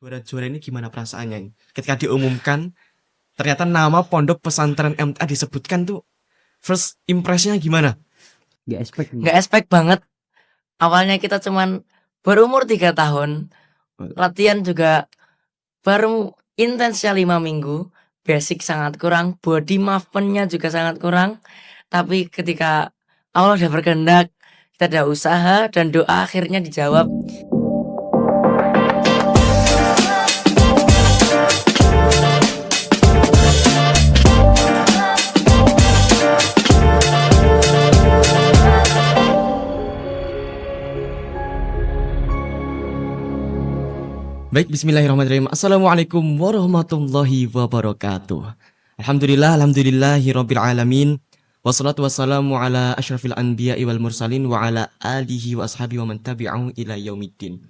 Juara-juara ini gimana perasaannya? Ketika diumumkan, ternyata nama pondok pesantren MTA disebutkan tuh, first impression-nya gimana? Nggak expect banget. Awalnya kita cuman berumur 3 tahun, latihan juga baru intensnya 5 minggu, basic sangat kurang, body movement-nya juga sangat kurang. Tapi ketika Allah udah berkehendak, kita ada usaha dan doa akhirnya dijawab. Baik, bismillahirrahmanirrahim. Assalamualaikum warahmatullahi wabarakatuh. Alhamdulillahirabbil alamin. Wassalatu wassalamu ala asyrafil anbiya'i wal mursalin wa ala alihi wa ashabihi wa man tabi'ahum ila yaumiddin.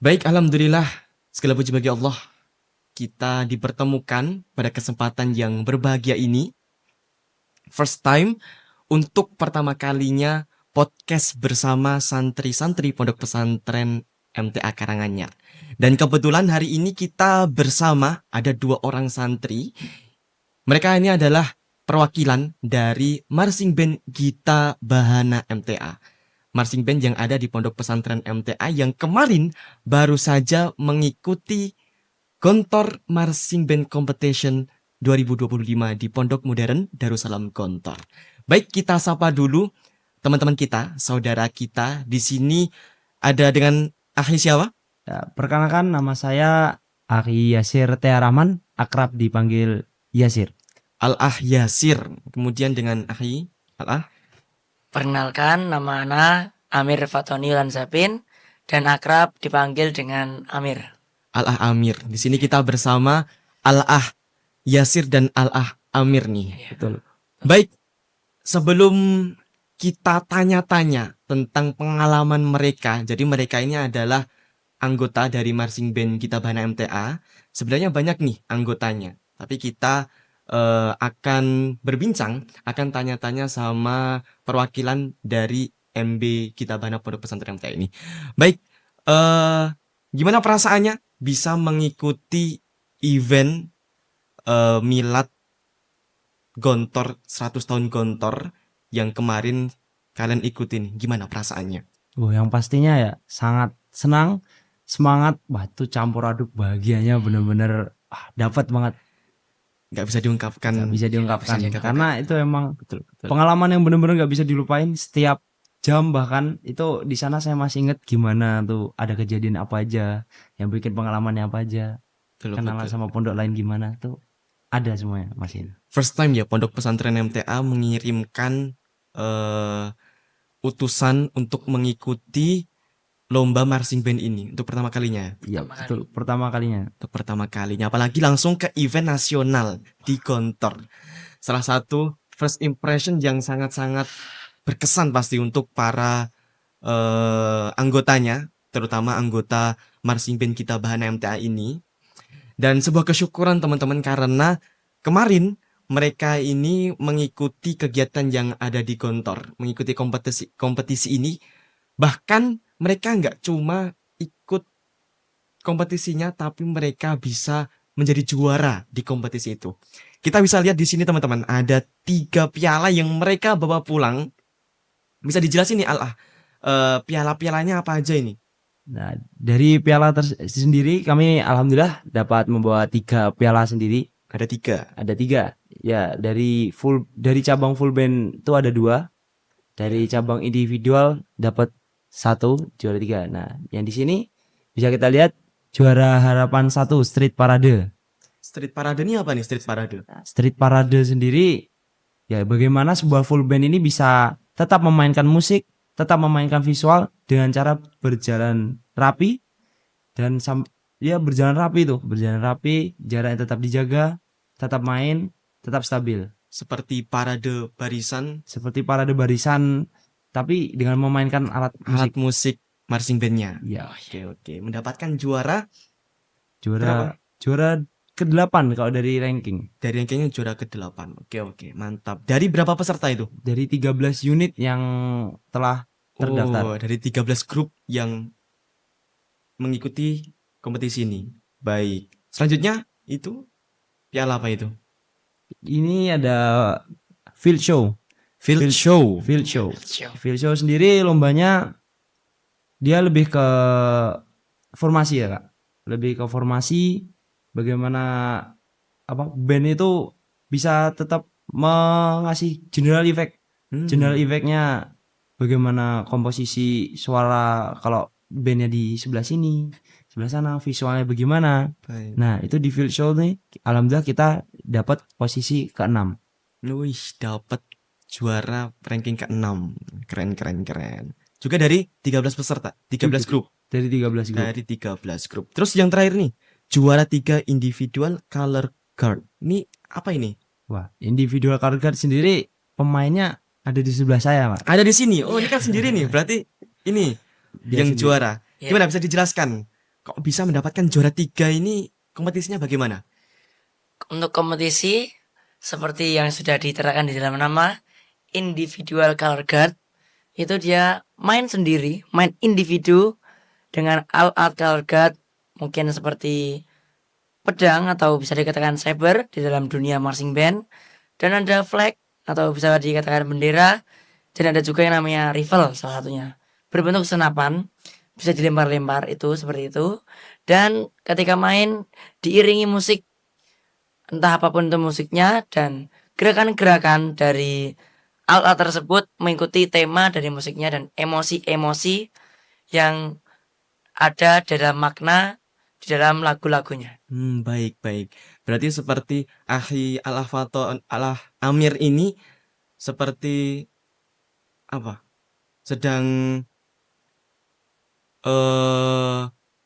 Baik, alhamdulillah, segala puji bagi Allah. Kita dipertemukan pada kesempatan yang berbahagia ini. First time untuk pertama kalinya podcast bersama santri-santri Pondok Pesantren MTA Karanganyar. Dan kebetulan hari ini kita bersama ada 2 orang santri. Mereka ini adalah perwakilan dari Marching Band Gita Bahana MTA. Marching Band yang ada di Pondok Pesantren MTA yang kemarin baru saja mengikuti Gontor Marching Band Competition 2025 di Pondok Modern Darussalam Gontor. Baik, kita sapa dulu teman-teman kita, saudara kita. Di sini ada dengan Akhi siapa? Ya, perkenalkan nama saya Akhi Yasir Tearaman, akrab dipanggil Yasir. Al-Ah Yasir. Kemudian dengan Akhi Al-Ah. Perkenalkan, nama ana Amir Fatoni Lansapin dan akrab dipanggil dengan Amir. Al-Ah Amir. Di sini kita bersama Al-Ah Yasir dan Al-Ah Amir nih. Betul. Baik, sebelum kita tanya-tanya tentang pengalaman mereka. Jadi mereka ini adalah anggota dari Marching Band Gita Bahana MTA. Sebenarnya banyak nih anggotanya. Tapi kita akan berbincang, akan tanya-tanya sama perwakilan dari MB Gita Bahana Pondok Pesantren MTA ini. Baik, gimana perasaannya bisa mengikuti event milad Gontor 100 tahun Gontor yang kemarin kalian ikutin? Gimana perasaannya? Yang pastinya ya sangat senang, semangat, tuh campur aduk bahagianya bener-bener dapat banget. Gak bisa diungkapkan. Gak bisa diungkapkan. Karena itu emang betul. pengalaman yang bener-bener gak bisa dilupain. Setiap jam bahkan itu di sana saya masih inget gimana tuh ada kejadian apa aja, yang bikin pengalamannya apa aja, kenalan sama pondok lain gimana tuh. Ada semuanya masih. First time ya Pondok Pesantren MTA mengirimkan utusan untuk mengikuti lomba marching band ini untuk pertama kalinya. Iya, betul, pertama kalinya. Untuk pertama kalinya, apalagi langsung ke event nasional di Gontor. Salah satu first impression yang sangat-sangat berkesan pasti untuk para anggotanya, terutama anggota marching band Gita Bahana MTA ini. Dan sebuah kesyukuran teman-teman karena kemarin mereka ini mengikuti kegiatan yang ada di Gontor, mengikuti kompetisi ini. Bahkan mereka nggak cuma ikut kompetisinya, tapi mereka bisa menjadi juara di kompetisi itu. Kita bisa lihat di sini teman-teman, ada 3 piala yang mereka bawa pulang. Bisa dijelasin nih Al-Ah, piala-pialanya apa aja ini? Nah, dari piala sendiri kami alhamdulillah dapat membawa 3 piala sendiri. Ada 3. Ada 3. Ya, dari cabang full band itu ada 2. Dari cabang individual dapat 1, juara 3. Nah, yang di sini bisa kita lihat juara harapan 1 Street Parade. Street Parade ini apa nih Street Parade? Nah, Street Parade sendiri ya bagaimana sebuah full band ini bisa tetap memainkan musik, tetap memainkan visual dengan cara berjalan rapi dan berjalan rapi, jaraknya tetap dijaga, tetap main, tetap stabil. Seperti parade barisan, tapi dengan memainkan alat musik marching bandnya. Ya. Oke. Mendapatkan juara ke-8 kalau dari ranking. Dari rankingnya juara ke-8. Oke, mantap. Dari berapa peserta itu? Dari 13 unit yang telah terdaftar. Dari 13 grup yang mengikuti kompetisi ini. Baik. Selanjutnya itu piala apa itu? Ini ada field show. Field show. Field show. Show. Field show sendiri lombanya dia lebih ke formasi ya Kak. Lebih ke formasi bagaimana band itu bisa tetap mengasih general effect. General effect-nya bagaimana komposisi suara kalau bandnya di sebelah sini, sebelah sana, visualnya bagaimana. Baik. Nah, itu di field show nih, alhamdulillah kita dapat posisi ke-6. Wih, dapat juara ranking ke-6. Keren. Juga dari 13 peserta, 13 grup. Dari 13 grup. Dari 13 grup. Terus yang terakhir nih, juara 3 individual color guard. Ini apa ini? Wah, individual color guard sendiri pemainnya ada di sebelah saya, Pak. Ada di sini. Oh, ini kan sendiri nih. Berarti ini Dia yang sendiri. juara. Iya. Gimana bisa dijelaskan? Kok bisa mendapatkan juara 3 ini? Kompetisinya bagaimana? Untuk kompetisi seperti yang sudah diterangkan di dalam nama individual color guard, itu dia main sendiri, main individu dengan alat color guard mungkin seperti pedang atau bisa dikatakan saber di dalam dunia marching band, dan ada flag atau bisa dikatakan bendera, dan ada juga yang namanya rifle salah satunya berbentuk senapan, bisa dilempar-lempar itu seperti itu. Dan ketika main diiringi musik, entah apapun itu musiknya, dan gerakan-gerakan dari alat tersebut mengikuti tema dari musiknya dan emosi-emosi yang ada dalam makna di dalam lagu-lagunya. Baik. Berarti seperti Ahi Al-Afato Al-Amir ini seperti apa? Sedang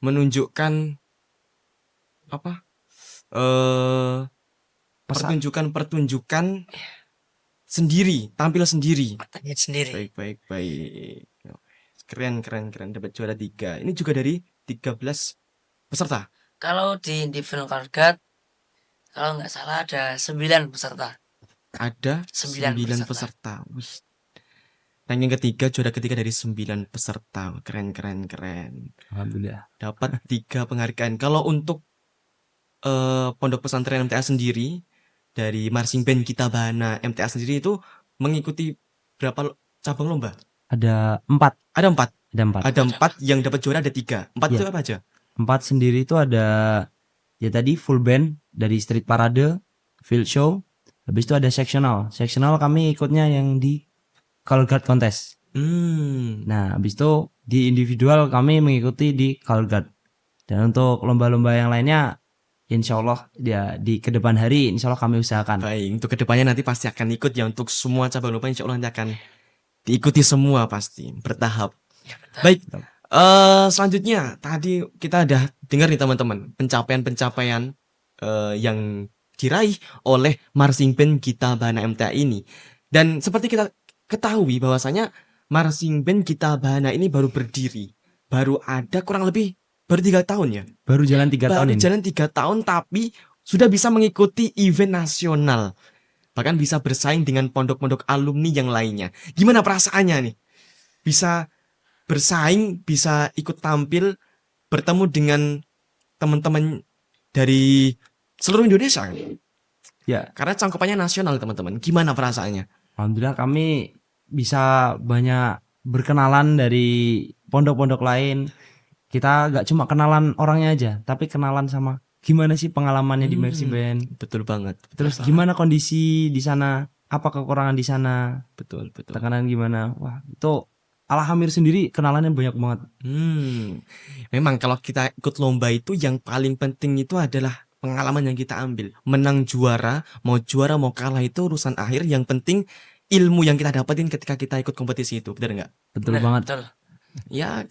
menunjukkan apa? Pertunjukan sendiri, tampil sendiri. Matanya sendiri. Baik. Keren. Dapat juara 3. Ini juga dari 13 peserta. Kalau di individual color guard, kalau nggak salah ada 9 peserta. Ada 9 9 peserta. Wih. Ranking ketiga, juara ketiga dari 9 peserta. Keren. Alhamdulillah. Dapat 3 penghargaan. Kalau untuk Pondok Pesantren MTA sendiri, dari marching band Gita Bahana MTA sendiri itu mengikuti berapa cabang lomba? Ada 4. Ada 4. Ada 4. Ada 4 yang dapat juara, ada 3. 4 itu Iya. apa aja? 4 sendiri itu ada ya tadi full band dari street parade, field show, habis itu ada sectional. Sectional kami ikutnya yang di color guard contest. Nah, habis itu di individual kami mengikuti di color guard. Dan untuk lomba-lomba yang lainnya insya Allah ya di kedepan hari insya Allah kami usahakan. Baik, untuk kedepannya nanti pasti akan ikut ya, untuk semua cabang lomba insya Allah nanti akan diikuti semua pasti bertahap. Baik, selanjutnya tadi kita udah dengar nih teman-teman pencapaian yang diraih oleh marching band Gita Bahana MTA ini. Dan seperti kita ketahui bahwasanya marching band Gita Bahana ini baru berdiri, baru ada kurang lebih baru 3 tahun ya. Baru jalan 3 tahun Baru ini. jalan 3 tahun tapi sudah bisa mengikuti event nasional. Bahkan bisa bersaing dengan pondok-pondok alumni yang lainnya. Gimana perasaannya nih? Bisa bersaing, bisa ikut tampil, bertemu dengan teman-teman dari seluruh Indonesia. Ya, Karena cangkupannya nasional teman-teman. Gimana perasaannya? alhamdulillah kami bisa banyak berkenalan dari pondok-pondok lain. Kita gak cuma kenalan orangnya aja, tapi kenalan sama gimana sih pengalamannya di marching band. Betul banget. Terus gimana kondisi di sana, apa kekurangan di sana, Betul. tekanan gimana. Wah, itu Alhamir sendiri kenalannya banyak banget. Memang kalau kita ikut lomba itu yang paling penting itu adalah pengalaman yang kita ambil. Menang juara mau kalah itu urusan akhir. Yang penting ilmu yang kita dapetin ketika kita ikut kompetisi itu. Benar nggak? Betul Benar, banget. betul. Ya,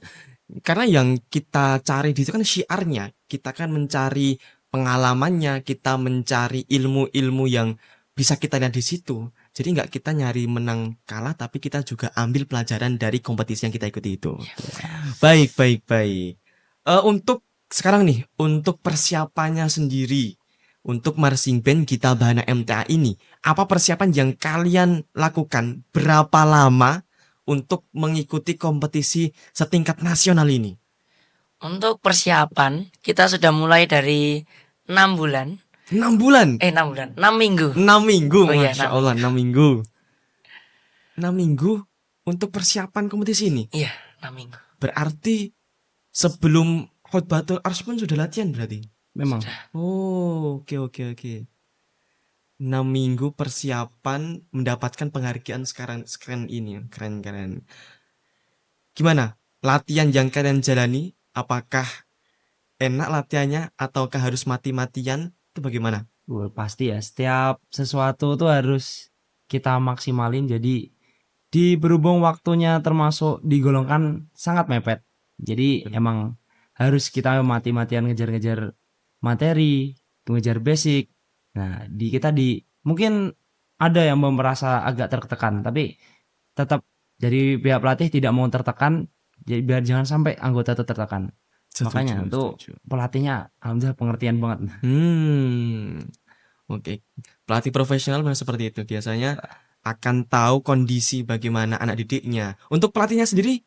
karena yang kita cari di situ kan syiarnya. Kita kan mencari pengalamannya, kita mencari ilmu-ilmu yang bisa kita lihat di situ. Jadi nggak kita nyari menang kalah, tapi kita juga ambil pelajaran dari kompetisi yang kita ikuti itu. Baik. Untuk sekarang nih, untuk persiapannya sendiri, untuk marching band Gita Bahana MTA ini, apa persiapan yang kalian lakukan? Berapa lama untuk mengikuti kompetisi setingkat nasional ini? Untuk persiapan kita sudah mulai dari 6 bulan. 6 bulan. 6 bulan, 6 minggu. 6 minggu. Oh iya, Masya 6 Allah, 6 minggu. 6 minggu untuk persiapan kompetisi ini. Iya, 6 minggu. Berarti sebelum Khutbatul Ars pun sudah latihan berarti. Memang. Oh, oke. 6 minggu persiapan mendapatkan penghargaan sekarang ini. Keren. Gimana? Latihan yang kalian jalani, apakah enak latihannya ataukah harus mati-matian? Itu bagaimana? Pasti ya, setiap sesuatu tuh harus kita maksimalin. Jadi berhubung waktunya termasuk digolongkan sangat mepet. Jadi emang harus kita mati-matian ngejar-ngejar materi, ngejar basic. Nah, mungkin ada yang merasa agak tertekan, tapi tetap dari pihak pelatih tidak mau tertekan, jadi biar jangan sampai anggota itu tertekan. Makanya tuh pelatihnya alhamdulillah pengertian banget. Oke. Pelatih profesional memang seperti itu. Biasanya akan tahu kondisi bagaimana anak didiknya. Untuk pelatihnya sendiri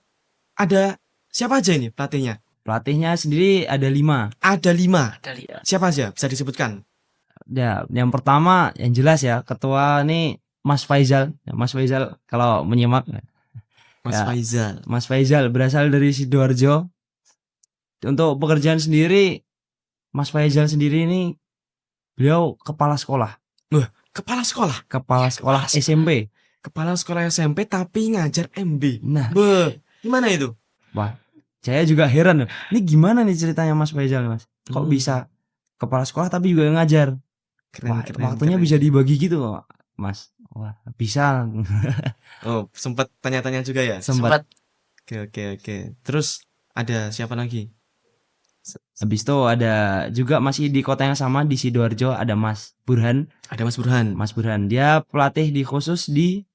ada siapa aja ini pelatihnya? Pelatihnya sendiri ada 5. Ada 5. Ada lihat. Siapa aja? Bisa disebutkan? Ya, yang pertama yang jelas ya, ketua ini Mas Faizal. Mas Faizal kalau menyimak. Mas Ya. Faizal. Mas Faizal berasal dari Sidoarjo. Untuk pekerjaan sendiri, Mas Faizal sendiri ini beliau kepala sekolah. Kepala sekolah. Kepala sekolah SMP. Kepala sekolah SMP tapi ngajar MB. Nah, Gimana itu? wah, saya juga heran. Ini gimana nih ceritanya Mas Faizal, Mas? Kok Hmm. bisa kepala sekolah tapi juga ngajar? Wah, waktunya bisa dibagi gitu loh, Mas. Wah, bisa. Oh, sempat tanya-tanya juga ya? Sempat. Oke. Terus ada siapa lagi? Habis itu ada juga masih di kota yang sama di Sidoarjo ada Mas Burhan. Ada Mas Burhan. Mas Burhan dia pelatih khusus di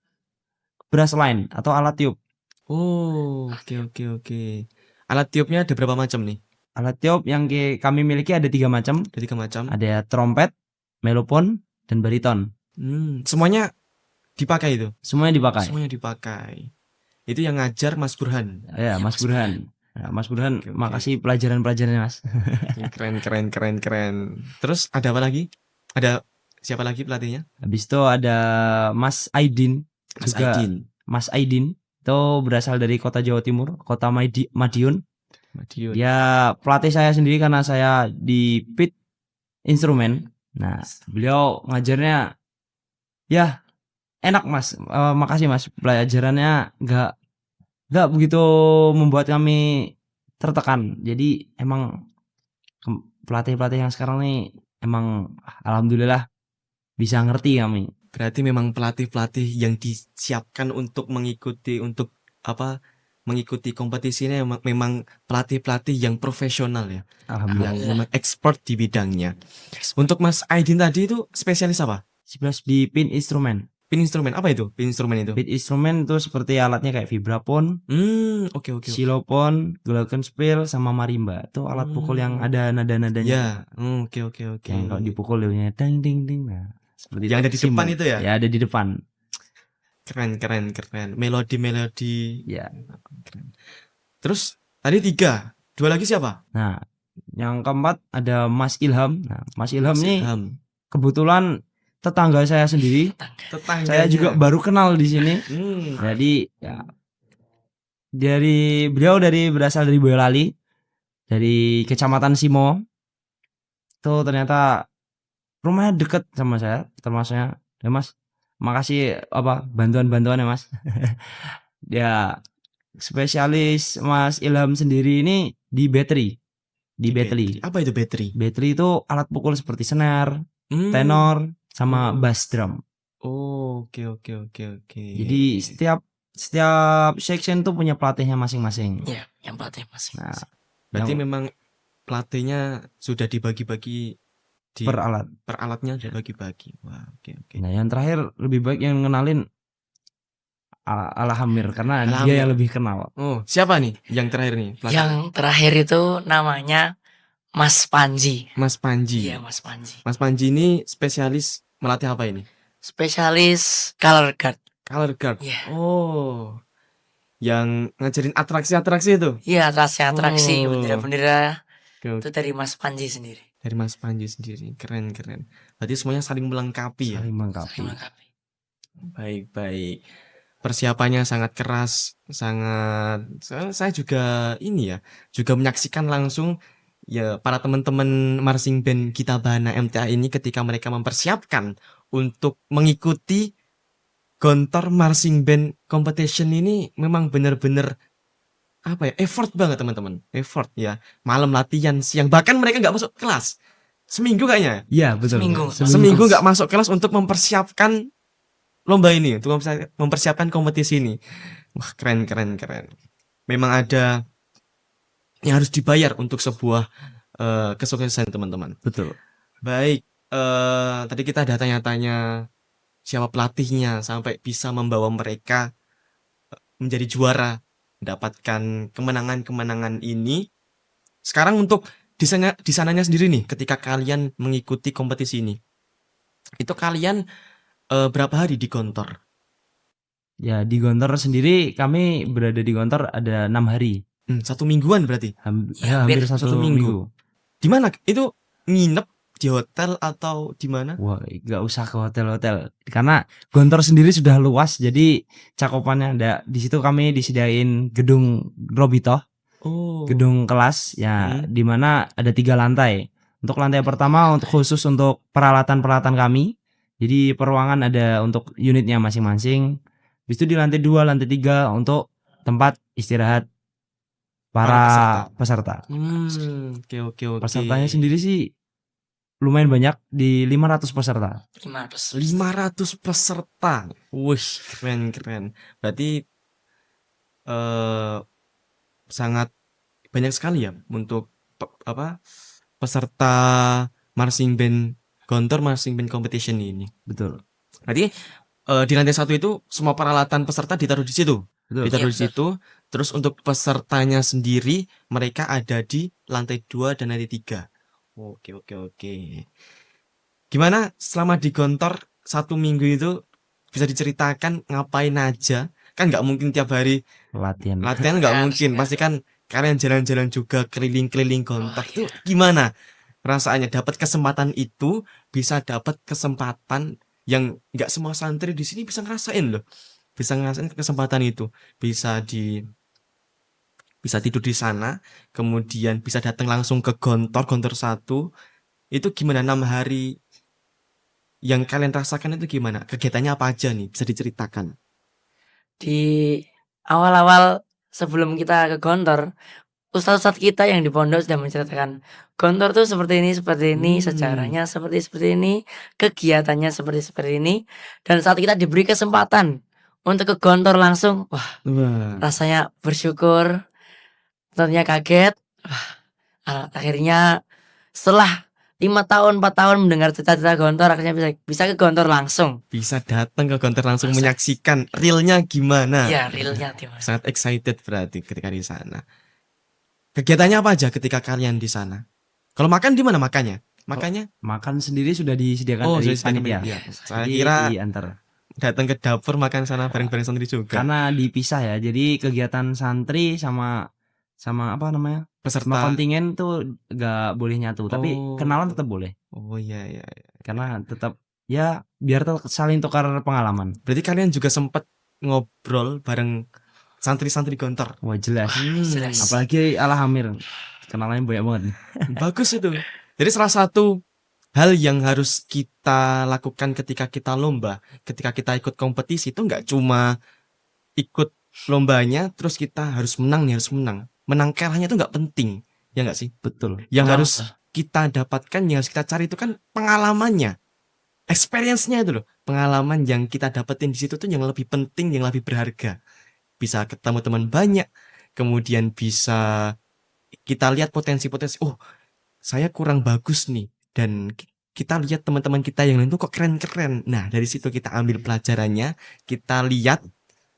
brass line atau alat tiup. Oh, oke. Alat tiupnya ada berapa macam nih? Alat tiup yang kami miliki ada 3 macam. Ada 3 macam. Ada trompet, melopon, dan bariton. Semuanya dipakai itu? Semuanya dipakai. Semuanya dipakai. Itu yang ngajar Mas Burhan. Ya, Mas Burhan. Nah, Mas Burhan, Oke. makasih pelajaran-pelajarannya, Mas. Keren. Terus ada apa lagi? Ada siapa lagi pelatihnya? Habis itu ada Mas Aidin. Mas Juga Aidin. Mas Aidin itu berasal dari kota Jawa Timur, kota Madiun. Dia pelatih saya sendiri karena saya di pit instrumen. Nah, beliau ngajarnya ya enak, Mas. Makasih, Mas. Pelajarannya nggak begitu membuat kami tertekan. Jadi emang pelatih-pelatih yang sekarang nih emang alhamdulillah bisa ngerti kami. Berarti memang pelatih-pelatih yang disiapkan untuk mengikuti kompetisi ini memang pelatih-pelatih yang profesional ya. Alhamdulillah. Yang memang expert di bidangnya. Untuk Mas Aidin tadi itu spesialis apa? Sebelas di pin instrumen. Pin instrumen apa itu? Pin instrumen itu? Pin instrumen itu seperti alatnya kayak vibrafon, Oke. xilofon, glockenspiel sama marimba. Itu alat pukul yang ada nada-nadanya. Ya, oke. Yang kalau dipukul bunyinya ding ding ding. Nah, seperti Yang ada di depan itu ya? Ya, ada di depan. Keren. Melodi. Ya. Keren. Terus tadi 3. 2 lagi siapa? Nah, yang keempat ada Mas Ilham. Nah, Mas Ilham Mas ini Ilham. kebetulan tetangga saya sendiri. Tetangganya. Saya juga baru kenal di sini. Jadi ya beliau berasal dari Boyolali, dari Kecamatan Simo. Itu ternyata rumahnya deket sama saya, termasuknya. Ya, Mas, makasih bantuan-bantuan ya, Mas. Ya, spesialis Mas Ilham sendiri ini di battery. Di battery. Apa itu battery? Battery itu alat pukul seperti snare, tenor, sama bass drum. Oke. Jadi setiap section tuh punya pelatihnya masing-masing. Iya, yang pelatih masing. Nah, berarti memang pelatihnya sudah dibagi-bagi per alat. Per alatnya sudah bagi-bagi. Wah, oke. Nah, yang terakhir lebih baik yang ngenalin Alhamir karena Alhamir. dia yang lebih kenal. Oh, siapa nih yang terakhir nih? Pelatih? Yang terakhir itu namanya Mas Panji. Mas Panji. Iya, Mas Panji. Mas Panji ini spesialis melatih apa ini? Spesialis color guard. Color guard. Iya. Oh. yang ngajarin atraksi-atraksi itu. Iya, atraksi-atraksi, Oh. bendera-bendera Oke, itu dari Mas Panji sendiri. dari Mas Panji sendiri. Keren. Berarti semuanya saling melengkapi ya. Saling melengkapi. Saling melengkapi. Baik. Persiapannya sangat keras, saya juga ini ya, juga menyaksikan langsung ya para teman-teman marching band Kitabana MTA ini ketika mereka mempersiapkan untuk mengikuti Gontor Marching Band Competition ini memang benar-benar apa ya, effort banget teman-teman. Effort ya. Malam latihan, siang, bahkan mereka nggak masuk kelas. Seminggu kayaknya. Iya, betul. Seminggu. Nggak masuk kelas untuk mempersiapkan lomba ini, untuk mempersiapkan kompetisi ini. Wah, keren. Memang ada yang harus dibayar untuk sebuah kesuksesan teman-teman. Betul. Baik, tadi kita ada tanya-tanya siapa pelatihnya sampai bisa membawa mereka menjadi juara, mendapatkan kemenangan-kemenangan ini. Sekarang untuk di sananya sendiri nih, ketika kalian mengikuti kompetisi ini, itu kalian berapa hari di Gontor? Ya, di Gontor sendiri kami berada di Gontor ada 6 hari. 1 mingguan berarti. Hampir satu minggu. Di mana? Itu nginep di hotel atau di mana? Wah, nggak usah ke hotel-hotel karena Gontor sendiri sudah luas, jadi cakupannya ada. Di situ kami disediain gedung Robito, Oh. gedung kelas ya, di mana ada 3 lantai. Untuk lantai pertama khusus untuk peralatan kami. Jadi peruangan ada untuk unitnya masing-masing. Habis itu di lantai 2, lantai 3 untuk tempat istirahat para peserta. Oke. Pesertanya sendiri sih lumayan banyak, di 500 peserta. 500 peserta. Wih, keren. Berarti sangat banyak sekali ya untuk peserta marching band Gontor Marching Band Competition ini. Betul. Berarti di lantai 1 itu semua peralatan peserta ditaruh di situ. Ditaruh di situ. Terus untuk pesertanya sendiri mereka ada di lantai 2 dan lantai 3. Oke. Gimana selama di Gontor 1 minggu itu, bisa diceritakan ngapain aja? Kan nggak mungkin tiap hari Latihan nggak mungkin. Pasti kan kalian jalan-jalan juga keliling-keliling Gontor. Itu gimana rasanya dapat kesempatan itu, bisa dapat kesempatan yang nggak semua santri di sini bisa ngerasain loh. Bisa ngerasain kesempatan itu. Bisa tidur di sana, kemudian bisa datang langsung ke Gontor 1. Itu gimana 6 hari yang kalian rasakan itu gimana? Kegiatannya apa aja nih? Bisa diceritakan. Di awal-awal sebelum kita ke Gontor, ustadz-ustadz kita yang di pondok sudah menceritakan Gontor tuh seperti ini, sejarahnya seperti ini, kegiatannya seperti ini. Dan saat kita diberi kesempatan untuk ke Gontor langsung, wah, rasanya bersyukur, tentunya kaget. Wah, akhirnya setelah 5 tahun 4 tahun mendengar cita-cita Gontor, akhirnya bisa ke Gontor langsung. Bisa datang ke Gontor langsung menyaksikan realnya gimana. Iya, realnya gimana. Sangat excited berarti ketika di sana. Kegiatannya apa aja ketika kalian di sana? Kalau makan di mana makannya? Makan sendiri sudah disediakan dari panitia. Saya kira diantar. Datang ke dapur makan sana bareng-bareng santri juga. Karena dipisah ya. Jadi kegiatan santri sama apa namanya? Peserta kontingen tuh gak boleh nyatu, tapi kenalan tetap boleh. Oh iya. Karena tetap ya biar saling tukar pengalaman. Berarti kalian juga sempat ngobrol bareng santri-santri Gontor. Wah, jelas. Apalagi Alhamir. Kenalannya banyak banget nih. Bagus itu. Jadi salah satu hal yang harus kita lakukan ketika kita lomba, ketika kita ikut kompetisi itu nggak cuma ikut lombanya terus kita harus menang. Menang kalahnya itu nggak penting, ya nggak sih? Betul. Yang harus kita dapatkan, yang harus kita cari itu kan pengalamannya, experience-nya itu loh. Pengalaman yang kita dapetin di situ tuh yang lebih penting, yang lebih berharga. Bisa ketemu teman banyak, kemudian bisa kita lihat potensi-potensi. Oh, saya kurang bagus nih, dan kita lihat teman-teman kita yang lain tuh kok keren-keren. Nah, dari situ kita ambil pelajarannya, kita lihat,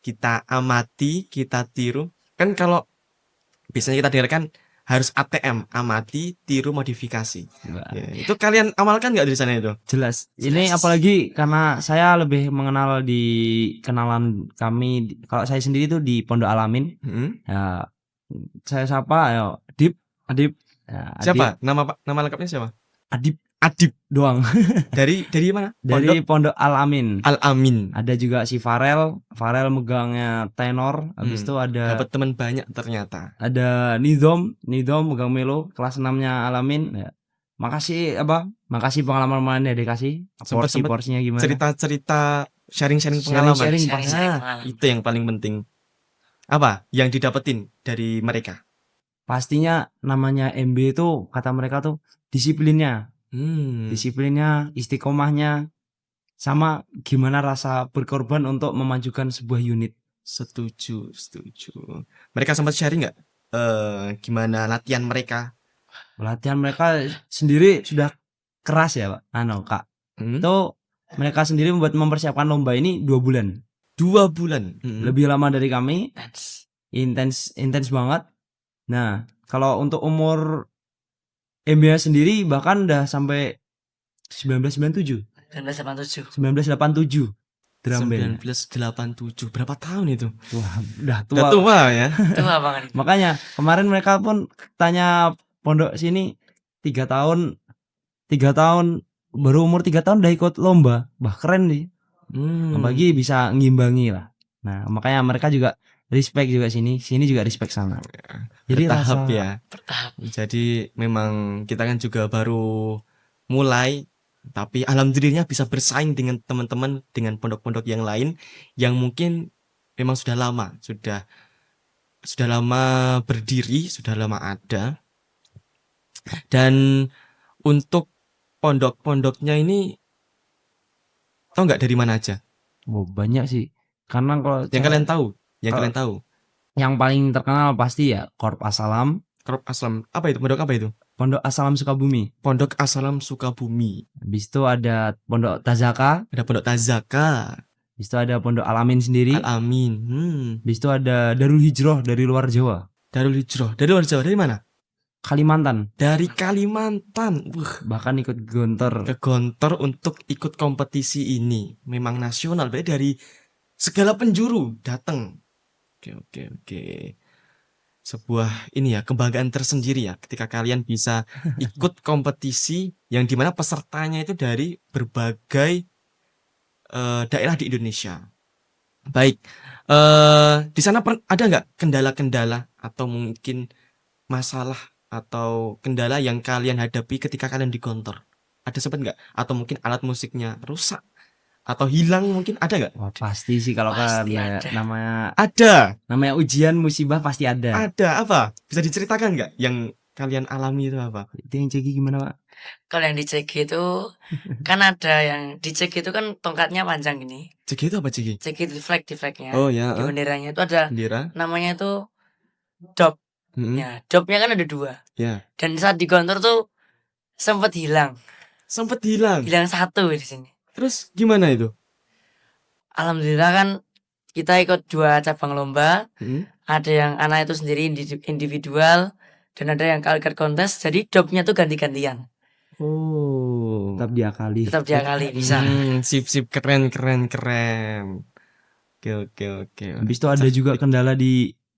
kita amati, kita tiru. Kan kalau biasanya kita dengarkan harus ATM, amati, tiru, modifikasi. Wah, Ya, itu kalian amalkan nggak dari sana itu? jelas. Ini apalagi karena saya lebih mengenal di kenalan kami. Kalau saya sendiri tuh di Pondok Alamin. Hmm? Ya, saya sapa ayo Adip, Adip. Ya, Adip, Siapa? Nama lengkapnya siapa? Adip Adib. doang. Dari mana? Dari Pondok Alamin. Al-Amin. Ada juga si Farel megangnya tenor. Habis itu ada Dapat teman banyak ternyata. Nidom megang melo kelas 6-nya Alamin. Ya. Makasih pengalaman ya dikasih. Sempet Porsinya gimana? cerita-cerita sharing-sharing pengalaman. Sharing-sharing Sharing, pasti. sharing Nah, pengalaman. itu yang paling penting. Apa yang didapetin dari mereka? Pastinya namanya MB itu kata mereka tuh disiplinnya, Hmm. istiqomahnya, sama gimana rasa berkorban untuk memajukan sebuah unit. Setuju. Mereka sempat sharing nggak? Gimana latihan mereka? Latihan mereka sendiri sudah keras ya, Pak. Kak. Hmm? Itu mereka sendiri mempersiapkan lomba ini 2 bulan. 2 bulan. Lebih lama dari kami, Intens. intens banget. Nah, kalau untuk umur MBA sendiri bahkan udah sampai 1997. 1987. Drum band. 1987. Berapa tahun itu? Wah, udah Udah tua. tua ya. Tua banget. Makanya kemarin mereka pun tanya pondok sini 3 tahun baru umur 3 tahun udah ikut lomba. Bah, keren nih. Apalagi bisa ngimbangi lah. Nah, makanya mereka juga respect juga sini juga respect sana. Jadi Bertahap rasa ya. Bertahap. Jadi memang kita kan juga baru mulai, tapi alhamdulillah bisa bersaing dengan teman-teman, dengan pondok-pondok yang lain yang mungkin memang sudah lama berdiri, sudah lama ada. Dan untuk pondok-pondoknya ini tahu nggak dari mana aja? banyak sih. Karena kalau Yang kalian tahu, yang paling terkenal pasti ya Korp Asalam, Korp Aslam. Apa itu? Pondok apa itu? Pondok Asalam Sukabumi. Pondok Aslam Sukabumi. Habis itu ada Pondok Tazaka, Ada Pondok Tazaka, habis itu ada Pondok Alamin sendiri, Al-Amin. habis itu ada Darul Hijroh dari luar Jawa, Darul Hijroh. Dari luar Jawa, dari mana? Kalimantan, Dari Kalimantan. bahkan ikut Gontor. Ke Gontor untuk ikut kompetisi ini. Memang nasional, berarti dari segala penjuru datang. Oke. Sebuah ini ya, kebanggaan tersendiri ya ketika kalian bisa ikut kompetisi yang dimana pesertanya itu dari berbagai daerah di Indonesia. Baik, di sana ada nggak kendala-kendala atau mungkin masalah atau kendala yang kalian hadapi ketika kalian di Gontor? Ada sempat nggak? Atau mungkin alat musiknya rusak atau hilang, mungkin ada nggak? Wah, pasti sih kalau Pasti kan ada. namanya ujian musibah pasti ada. Ada apa? Bisa diceritakan nggak yang kalian alami itu apa? Itu yang cegi gimana, Pak? Kalau yang di CG itu kan ada yang di CG itu kan tongkatnya panjang gini. Cigi itu apa Cigi? CG di flagnya. Oh ya, Di benderanya itu ada bendera. namanya itu dop. Mm-mm. Ya, dopnya kan ada 2. Ya. Dan saat di Gontor tuh sempat hilang. Sempat hilang. Hilang 1 di sini. Terus gimana itu? Alhamdulillah kan kita ikut 2 cabang lomba. Mm-mm. Ada yang anak itu sendiri individual dan ada yang kalikat kontes. Jadi dopnya tuh ganti-gantian. Oh. Tetap diakali. Tetap diakali bisa. Sip keren. Oke. Habis itu ada juga kendala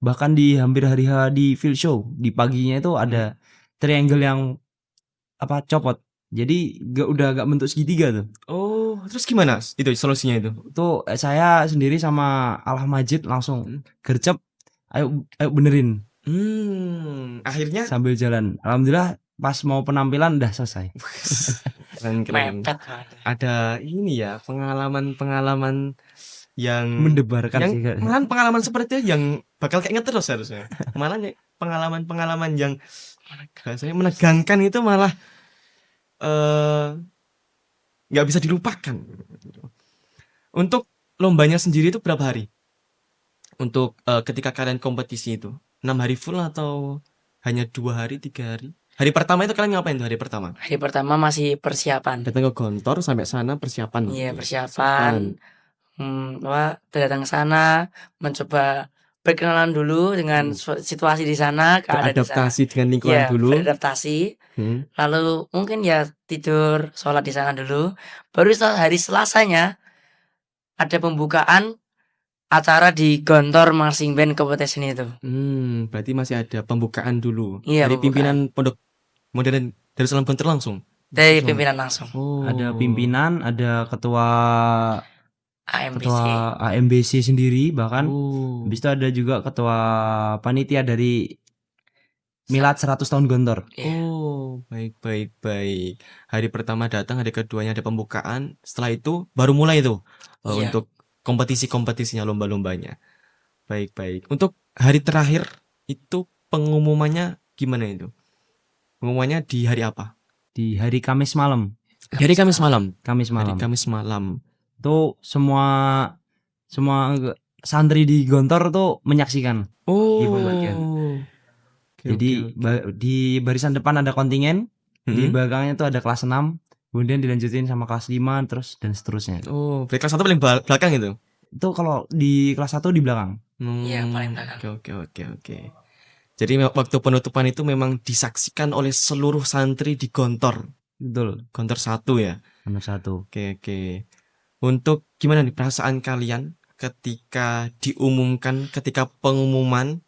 bahkan di hampir hari H di field show di paginya itu ada triangle yang copot. Jadi udah gak bentuk segitiga tuh. Oh, terus gimana itu solusinya itu? Tuh saya sendiri sama Alah Majid langsung gercep, ayo benerin Akhirnya sambil jalan. Alhamdulillah pas mau penampilan udah selesai. keren. Mepet banget. Ada ini ya, pengalaman yang Mendebarkan yang sih. malahan pengalaman seperti itu yang bakal keinget terus harusnya. Malah pengalaman yang rasanya menegangkan itu malah nggak bisa dilupakan. Untuk lombanya sendiri itu berapa hari? Untuk ketika kalian kompetisi itu 6 hari full atau hanya 2 hari, 3 hari? Hari pertama itu kalian ngapain tuh hari pertama? Hari pertama masih persiapan. Datang ke Gontor, sampai sana persiapan. Iya, persiapan. Datang ke sana mencoba berkenalan dulu dengan situasi di sana, keadaan di sana. Beradaptasi dengan lingkungan Iya, dulu. beradaptasi. Hmm. Lalu mungkin ya tidur, sholat di sana dulu. Baru hari Selasanya ada pembukaan acara di Gontor Marching Band Competition itu. Berarti masih ada pembukaan dulu Iya, dari pembukaan. pimpinan Pondok Modern Darussalam Gontor langsung. Dari Langsung. pimpinan langsung. Oh. Ada pimpinan, ada ketua AMBC. AMBC sendiri bahkan. Oh. Habis itu ada juga ketua panitia dari Milad 100 tahun Gontor. Iya. Oh, baik. Hari pertama datang, hari keduanya ada pembukaan. Setelah itu baru mulai itu Iya. untuk kompetisinya, lomba-lombanya. Baik. Untuk hari terakhir itu pengumumannya gimana itu? Pengumumannya di hari apa? Di hari Kamis malam. Hari Kamis malam. Kamis Hari malam. Kamis malam. Itu semua santri di Gontor tuh menyaksikan. Oh. Di pembagian. Oke, Jadi oke. di barisan depan ada kontingen, di Mm-mm. belakangnya tuh ada kelas 6, kemudian dilanjutin sama kelas 5 terus dan seterusnya. Oh, berarti kelas 1 paling belakang itu? Itu kalau di kelas 1 di belakang. Iya, paling belakang. Oke. Jadi waktu penutupan itu memang disaksikan oleh seluruh santri di Gontor. Betul. Gontor 1 ya. Nomor 1. Oke. Untuk gimana nih perasaan kalian ketika ketika pengumuman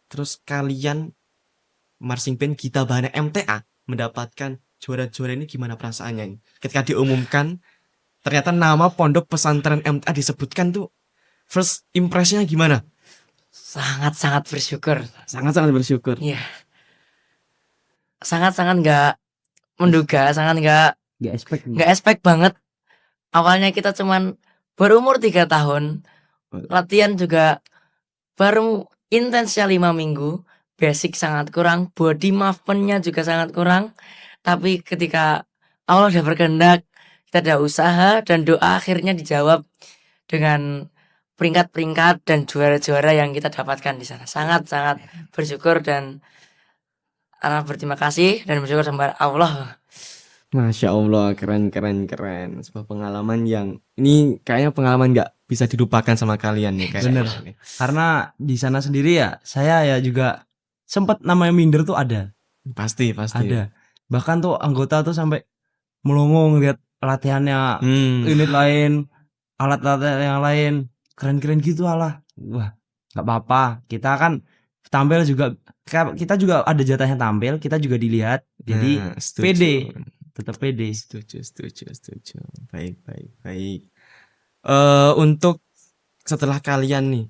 terus kalian marching band Gita Bahana MTA mendapatkan juara-juara ini, gimana perasaannya? Ketika diumumkan ternyata nama pondok pesantren MTA disebutkan tuh, first impressionnya gimana? Sangat-sangat bersyukur. Sangat-sangat bersyukur. Iya. Sangat-sangat nggak menduga, sangat nggak expect banget. Awalnya kita cuman berumur 3 tahun, latihan juga baru intensnya 5 minggu, basic sangat kurang, body movement-nya juga sangat kurang. Tapi ketika Allah udah berkehendak, kita ada usaha dan doa akhirnya dijawab dengan peringkat-peringkat dan juara-juara yang kita dapatkan di sana. Sangat-sangat bersyukur dan berterima kasih dan bersyukur sama Allah. Masya Allah, keren. Sebuah pengalaman yang ini kayaknya pengalaman nggak bisa dilupakan sama kalian nih. Bener. Karena di sana sendiri ya, saya ya juga sempat namanya minder tuh ada. Pasti. Ada. Bahkan tuh anggota tuh sampai melongo ngeliat latihannya unit lain, alat latihan yang lain, keren-keren gitu alah. Wah, nggak apa-apa. Kita kan tampil juga, kita juga ada jatahnya tampil, kita juga dilihat. Jadi pede. Tetap pede. Setuju. Baik. Untuk setelah kalian nih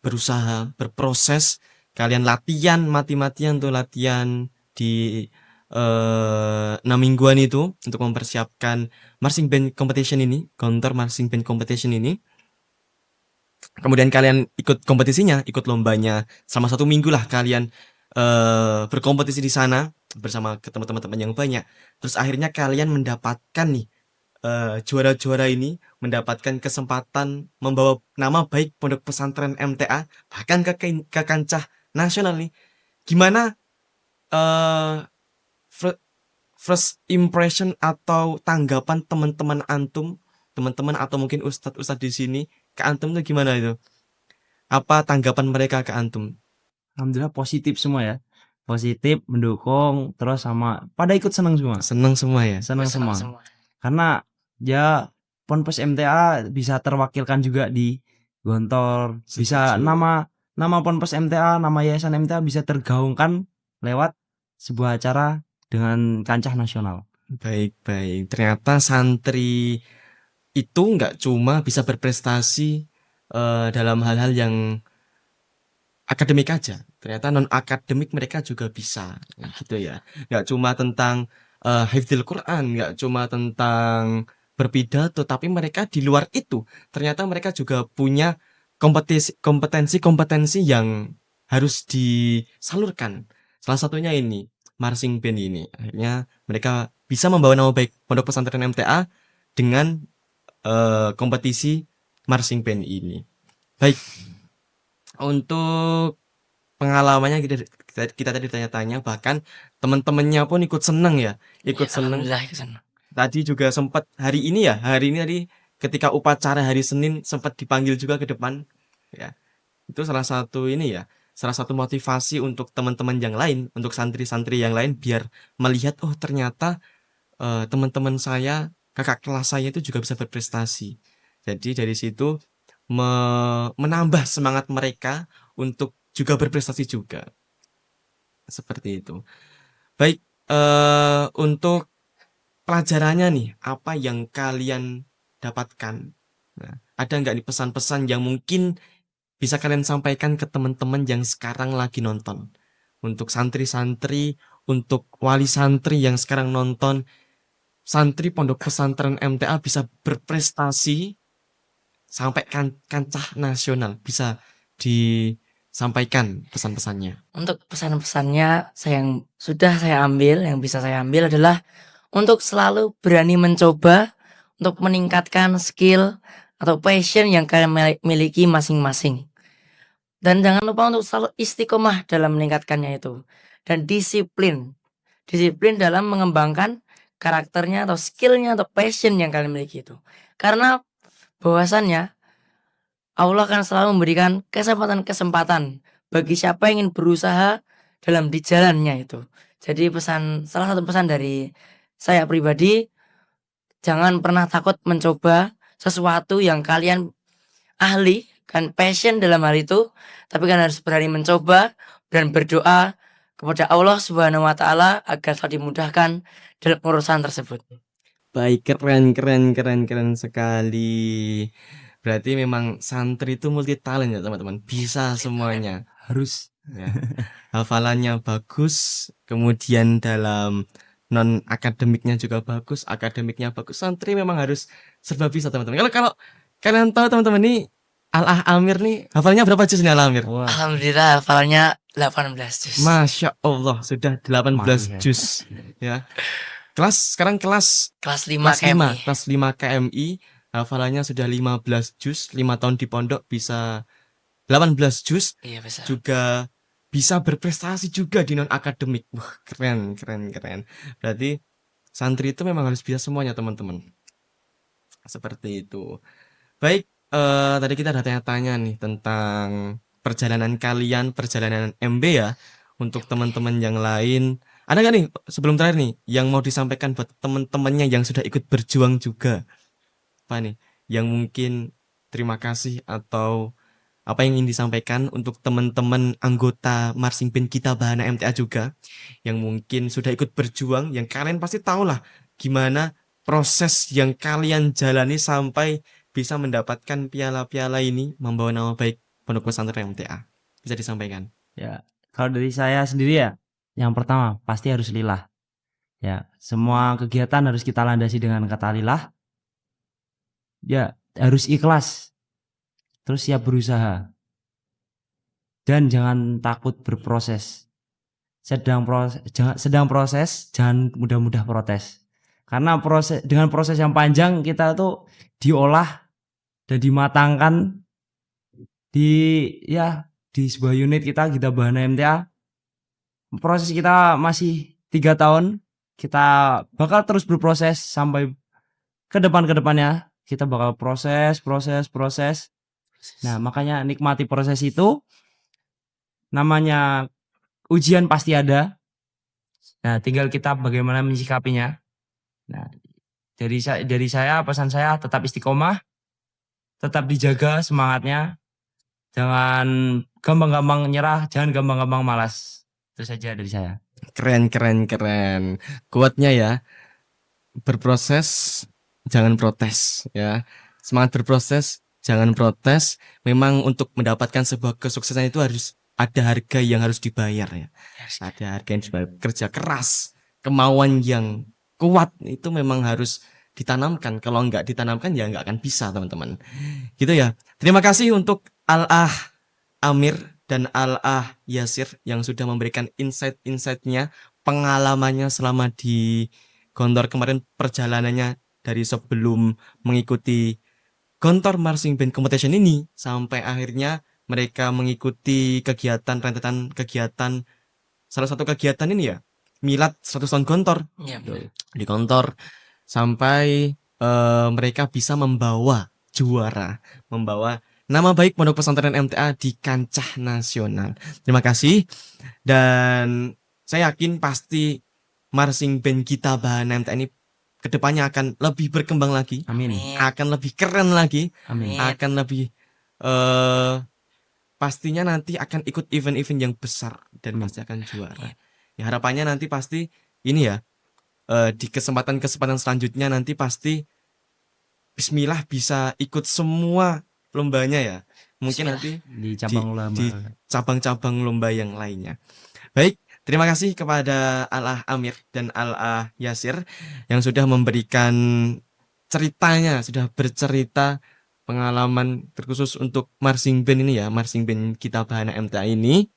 berusaha, berproses, kalian latihan mati-matian tuh latihan di 6 mingguan itu untuk mempersiapkan marching band competition ini, Gontor Marching Band Competition ini. Kemudian kalian ikut kompetisinya, ikut lombanya selama 1 minggu lah kalian berkompetisi di sana bersama ketemu teman-teman yang banyak. Terus akhirnya kalian mendapatkan nih juara-juara ini, mendapatkan kesempatan membawa nama baik Pondok Pesantren MTA bahkan ke kancah nasional nih. Gimana first impression atau tanggapan teman-teman atau mungkin ustadz di sini ke antum tuh gimana itu? Apa tanggapan mereka ke antum? Alhamdulillah positif semua ya. Positif, mendukung, terus sama pada ikut senang semua. Senang semua ya? Senang semua. Karena ya Ponpes MTA bisa terwakilkan juga di Gontor. Bisa nama Ponpes MTA, nama Yayasan MTA bisa tergaungkan lewat sebuah acara dengan kancah nasional. Baik. Ternyata santri itu nggak cuma bisa berprestasi dalam hal-hal yang akademik aja, ternyata non akademik mereka juga bisa, gitu ya. Nggak cuma tentang hafdzul Quran, nggak cuma tentang berpidato, tapi mereka di luar itu ternyata mereka juga punya kompetensi yang harus disalurkan. Salah satunya ini marching band ini. Akhirnya mereka bisa membawa nama baik Pondok Pesantren MTA dengan kompetisi marching band ini. Baik. Untuk pengalamannya kita tadi tanya-tanya, bahkan teman-temannya pun ikut seneng ya, seneng. Tadi juga sempat hari ini tadi ketika upacara hari Senin sempat dipanggil juga ke depan ya. Itu salah satu ini ya, salah satu motivasi untuk teman-teman yang lain, untuk santri-santri yang lain biar melihat oh ternyata teman-teman saya, kakak kelas saya itu juga bisa berprestasi. Jadi dari situ menambah semangat mereka untuk juga berprestasi juga. Seperti itu. Baik, untuk pelajarannya nih, apa yang kalian dapatkan? Nah, ada nggak nih pesan-pesan yang mungkin bisa kalian sampaikan ke teman-teman yang sekarang lagi nonton? Untuk santri-santri, untuk wali santri yang sekarang nonton, santri pondok pesantren MTA bisa berprestasi sampai kancah nasional. Bisa disampaikan pesan-pesannya. Untuk pesan-pesannya yang sudah saya ambil, yang bisa saya ambil adalah untuk selalu berani mencoba untuk meningkatkan skill atau passion yang kalian miliki masing-masing. Dan jangan lupa untuk selalu istiqomah dalam meningkatkannya itu. Dan disiplin. Disiplin dalam mengembangkan karakternya atau skillnya atau passion yang kalian miliki itu. Karena bahwasannya Allah akan selalu memberikan kesempatan-kesempatan bagi siapa yang ingin berusaha dalam di jalannya itu. Jadi salah satu pesan dari saya pribadi, jangan pernah takut mencoba sesuatu yang kalian ahli kan passion dalam hal itu, tapi kan harus berani mencoba dan berdoa kepada Allah Subhanahu wa taala agar selalu dimudahkan dalam urusan tersebut. Baik, keren sekali. Berarti memang santri itu multi talent ya teman-teman. Bisa semuanya. Harus. Ya. Hafalannya bagus, kemudian dalam non akademiknya juga bagus, akademiknya bagus. Santri memang harus serba bisa teman-teman. Kalau kalian tahu teman-teman nih Al-Ah Amir nih hafalnya berapa juz nih Al-Ah Amir? Wah, Alhamdulillah hafalannya 18 juz. Masya Allah sudah 18 Masya. juz ya. Sekarang kelas Kelas 5 kelas 5, KMI. kelas 5 KMI, hafalannya sudah 15 juz, 5 tahun di pondok bisa 18 juz, Iya bisa. juga bisa berprestasi juga di non akademik. Wah, keren. Berarti santri itu memang harus bisa semuanya, teman-teman. Seperti itu. Baik, tadi kita ada tanya-tanya nih tentang perjalanan kalian, perjalanan MB ya. Untuk teman-teman yang lain, ada nggak nih sebelum terakhir nih yang mau disampaikan buat teman-temannya yang sudah ikut berjuang juga? Apa nih yang mungkin terima kasih atau apa yang ingin disampaikan untuk teman-teman anggota marching band kita Bahana MTA juga yang mungkin sudah ikut berjuang, yang kalian pasti tahu lah gimana proses yang kalian jalani sampai bisa mendapatkan piala-piala ini, membawa nama baik Pondok Pesantren MTA. Bisa disampaikan. Ya, kalau dari saya sendiri ya, yang pertama pasti harus lillah. Ya, semua kegiatan harus kita landasi dengan kata lillah. Ya, harus ikhlas. Terus siap berusaha. Dan jangan takut berproses. Sedang proses, jangan mudah-mudah protes. Karena dengan proses yang panjang kita tuh diolah dan dimatangkan di sebuah unit kita Bahana MTA. Proses kita masih 3 tahun. Kita bakal terus berproses sampai ke depannya. Kita bakal proses. Nah, makanya nikmati proses itu. Namanya ujian pasti ada. Nah, tinggal kita bagaimana menyikapinya. Nah, dari saya pesan saya tetap istiqomah, tetap dijaga semangatnya. Jangan gampang-gampang nyerah, jangan gampang-gampang malas. Itu saja dari saya. Keren. Kuatnya ya. Berproses, jangan protes ya. Semangat berproses, jangan protes. Memang untuk mendapatkan sebuah kesuksesan itu harus ada harga yang harus dibayar ya. Ada harga yang harus dibayar. Kerja keras, kemauan yang kuat itu memang harus ditanamkan. Kalau nggak ditanamkan ya nggak akan bisa, teman-teman. Gitu ya. Terima kasih untuk Al-Ah Amir dan Al-Ah Yasir yang sudah memberikan insight-insightnya, pengalamannya selama di Gontor kemarin, perjalanannya dari sebelum mengikuti Gontor Marching Band Competition ini sampai akhirnya mereka mengikuti rentetan kegiatan. Salah satu kegiatan ini ya Milad 100 tahun Gontor. Iya. Di Gontor sampai mereka bisa membawa juara, membawa nama baik Pondok Pesantren MTA di kancah nasional. Terima kasih. Dan saya yakin pasti marching band kita Bahana MTA ini kedepannya akan lebih berkembang lagi, Amin. akan lebih keren lagi, Amin. akan lebih pastinya nanti akan ikut event-event yang besar dan pasti akan juara. Ya harapannya nanti pasti ini ya, di kesempatan-kesempatan selanjutnya nanti pasti Bismillah bisa ikut semua lombanya ya. Mungkin Bismillah. nanti Di cabang ulama. di cabang-cabang lomba yang lainnya. Baik, terima kasih kepada Al-Ah Amir dan Al-Ah Yasir yang sudah memberikan ceritanya, sudah bercerita pengalaman terkhusus untuk marching band ini ya, marching band kita Bahana MTA ini.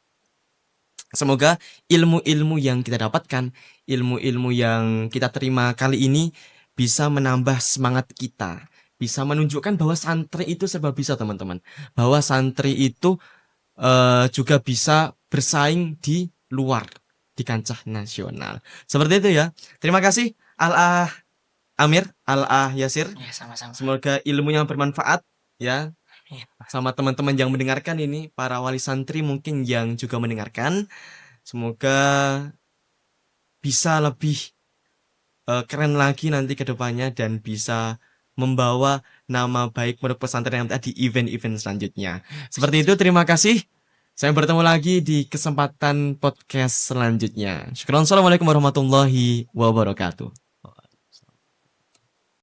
Semoga ilmu-ilmu yang kita dapatkan, ilmu-ilmu yang kita terima kali ini bisa menambah semangat kita, bisa menunjukkan bahwa santri itu serba bisa teman-teman, bahwa santri itu juga bisa bersaing di luar, di kancah nasional. Seperti itu ya. Terima kasih Al-Ah Amir, Al-Ah Yasir. Ya, sama-sama. Semoga ilmunya bermanfaat ya. Iya. Sama teman-teman yang mendengarkan ini, para wali santri mungkin yang juga mendengarkan. Semoga bisa lebih keren lagi nanti ke depannya dan bisa membawa nama baik Pondok Pesantren MTA di event-event selanjutnya. Seperti itu, terima kasih. Saya bertemu lagi di kesempatan podcast selanjutnya. Syukron. Assalamualaikum warahmatullahi wabarakatuh.